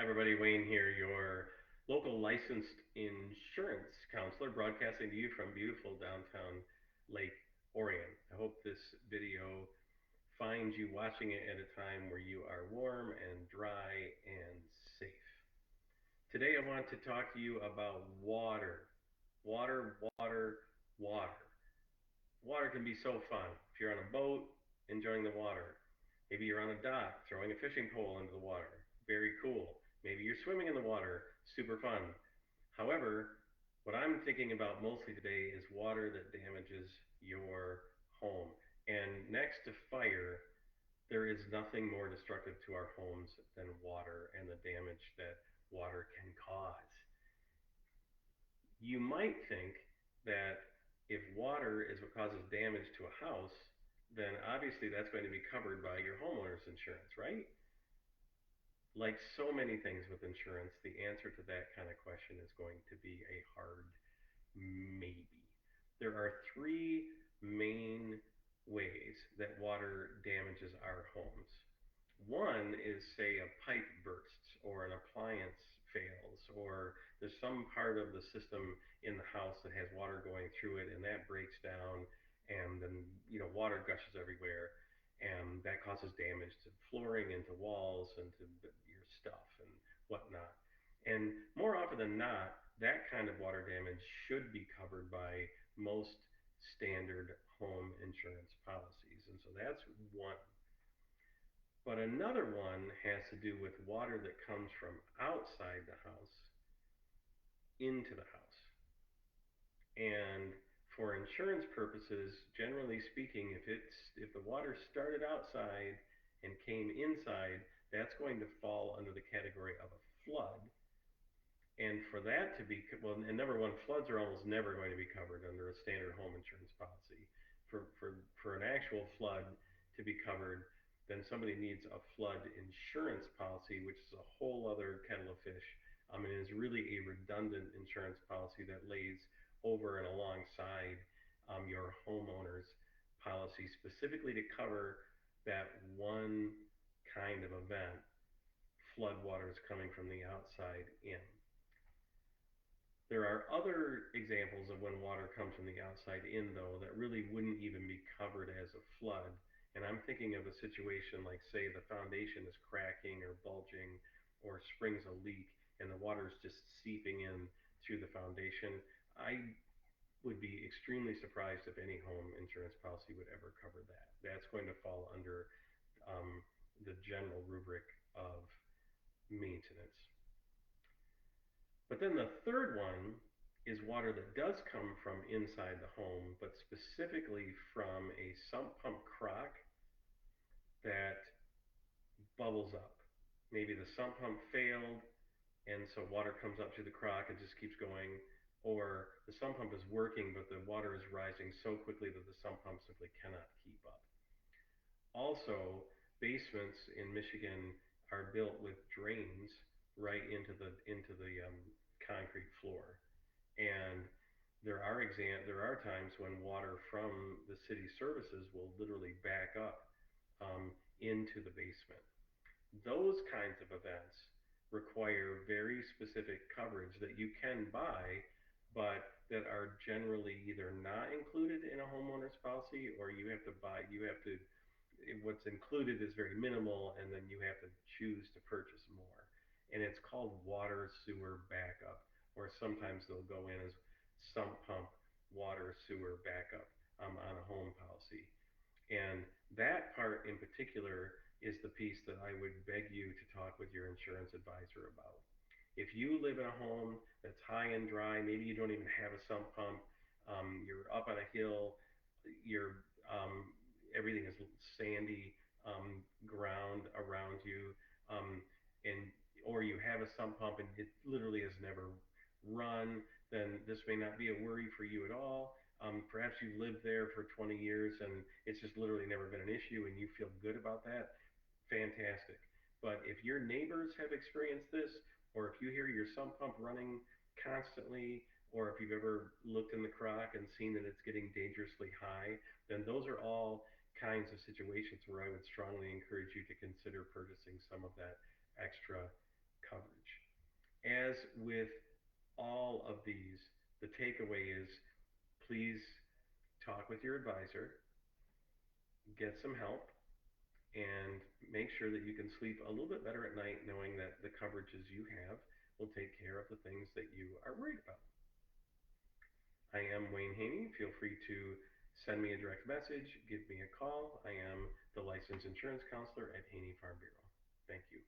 Hi, everybody. Wayne here, your local licensed insurance counselor, broadcasting to you from beautiful downtown Lake Orion. I hope this video finds you watching it at a time where you are warm and dry and safe. Today, I want to talk to you about water. Water, water, water. Water can be so fun. If you're on a boat, enjoying the water. Maybe you're on a dock, throwing a fishing pole into the water. Very cool. Maybe you're swimming in the water. Super fun. However, what I'm thinking about mostly today is water that damages your home. And next to fire, there is nothing more destructive to our homes than water and the damage that water can cause. You might think that if water is what causes damage to a house, then obviously that's going to be covered by your homeowner's insurance, right? Like so many things with insurance, the answer to that kind of question is going to be a hard maybe. There are three main ways that water damages our homes. One is, say, a pipe bursts or an appliance fails, or there's some part of the system in the house that has water going through it and that breaks down, and then water gushes everywhere, and that causes damage to flooring and to walls and to your stuff and whatnot. And more often than not, that kind of water damage should be covered by most standard home insurance policies. And so that's one. But another one has to do with water that comes from outside the house into the house. And for insurance purposes, generally speaking, if the water started outside and came inside, that's going to fall under the category of a flood. And for that to be, well, and number one, floods are almost never going to be covered under a standard home insurance policy. For an actual flood to be covered, then somebody needs a flood insurance policy, which is a whole other kettle of fish. It is really a redundant insurance policy that lays over and alongside your homeowner's policy, specifically to cover that one kind of event, flood waters coming from the outside in. There are other examples of when water comes from the outside in, though, that really wouldn't even be covered as a flood. And I'm thinking of a situation like, say, the foundation is cracking or bulging or springs a leak and the water is just seeping in through the foundation. I would be extremely surprised if any home insurance policy would ever cover that. That's going to fall under the general rubric of maintenance. But then the third one is water that does come from inside the home, but specifically from a sump pump crock that bubbles up. Maybe the sump pump failed, and so water comes up through the crock and just keeps going, or the sump pump is working, but the water is rising so quickly that the sump pump simply cannot keep up. Also, basements in Michigan are built with drains right into the concrete floor, and there are times when water from the city services will literally back up into the basement. Those kinds of events require very specific coverage that you can buy, but that are generally either not included in a homeowner's policy, or you have to, what's included is very minimal, and then you have to choose to purchase more. And it's called water sewer backup, or sometimes they'll go in as sump pump water sewer backup on a home policy. And that part in particular is the piece that I would beg you to talk with your insurance advisor about. If you live in a home that's high and dry, maybe you don't even have a sump pump, you're up on a hill, you're everything is sandy ground around you, and or you have a sump pump and it literally has never run, then this may not be a worry for you at all. Perhaps you've lived there for 20 years and it's just literally never been an issue and you feel good about that. Fantastic. But if your neighbors have experienced this, or if you hear your sump pump running constantly, or if you've ever looked in the crock and seen that it's getting dangerously high, then those are all kinds of situations where I would strongly encourage you to consider purchasing some of that extra coverage. As with all of these, the takeaway is please talk with your advisor, get some help, and make sure that you can sleep a little bit better at night knowing that the coverages you have will take care of the things that you are worried about. I am Wayne Haney. Feel free to send me a direct message, give me a call. I am the licensed insurance counselor at Haney Farm Bureau. Thank you.